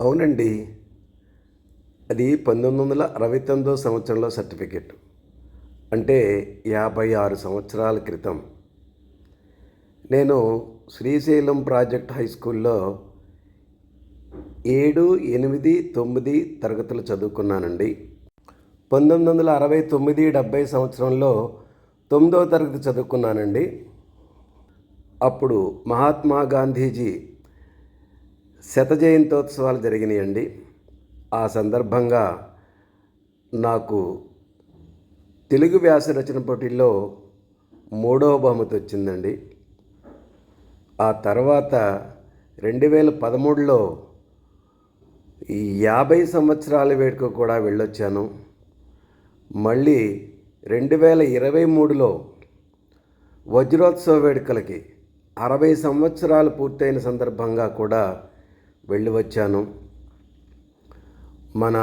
అవునండి. అది 1969 సంవత్సరంలో సర్టిఫికేట్. అంటే 56 సంవత్సరాల క్రితం. నేను శ్రీశైలం ప్రాజెక్ట్ హై స్కూల్‌లో 7, 8, 9 తరగతులు చదువుకున్నానండి. 1969, 70 సంవత్సరంలో 9వ తరగతి చదువుకున్నానండి. అప్పుడు మహాత్మా గాంధీజీ శత జయంతోత్సవాలు జరిగినాయండి. ఆ సందర్భంగా నాకు తెలుగు వ్యాస రచన పోటీల్లో 3వ బహుమతి వచ్చిందండి. ఆ తర్వాత 2013లో ఈ 50 సంవత్సరాల వేడుక కూడా వెళ్ళొచ్చాను. మళ్ళీ 2023లో వజ్రోత్సవ వేడుకలకి 60 సంవత్సరాలు పూర్తయిన సందర్భంగా కూడా వెళ్ళి వచ్చాను. మన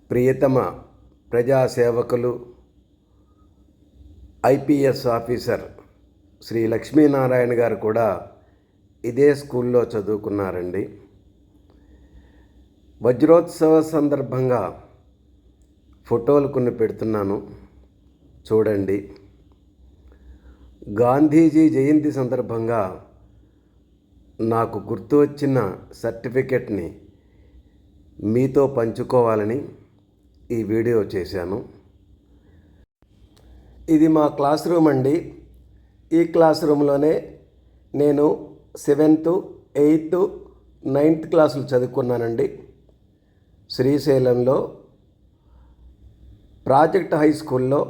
ప్రియతమ ప్రజాసేవకులు ఐపీఎస్ ఆఫీసర్ శ్రీ లక్ష్మీనారాయణ గారు కూడా ఇదే స్కూల్లో చదువుకున్నారండి. వజ్రోత్సవ సందర్భంగా ఫోటోలు కొన్ని పెడుతున్నాను, చూడండి. గాంధీజీ జయంతి సందర్భంగా నాకు గుర్తు వచ్చిన సర్టిఫికెట్ని మీతో పంచుకోవాలని ఈ వీడియో చేశాను. ఇది మా క్లాస్ రూమ్ అండి. ఈ క్లాస్ రూమ్లోనే నేను 7th, 8th, 9th క్లాసులు చదువుకున్నానండి. శ్రీశైలంలో ప్రాజెక్ట్ హై స్కూల్లో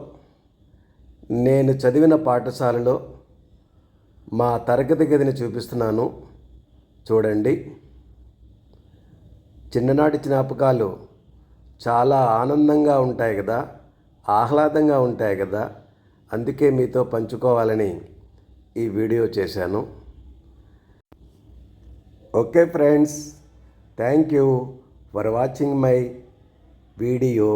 నేను చదివిన పాఠశాలలో మా తరగతి గదిని చూపిస్తున్నాను, చూడండి. చిన్ననాటి జ్ఞాపకాలు చాలా ఆనందంగా ఉంటాయి కదా, ఆహ్లాదంగా ఉంటాయి కదా. అందుకే మీతో పంచుకోవాలని ఈ వీడియో చేశాను. Okay friends, thank you for watching my video.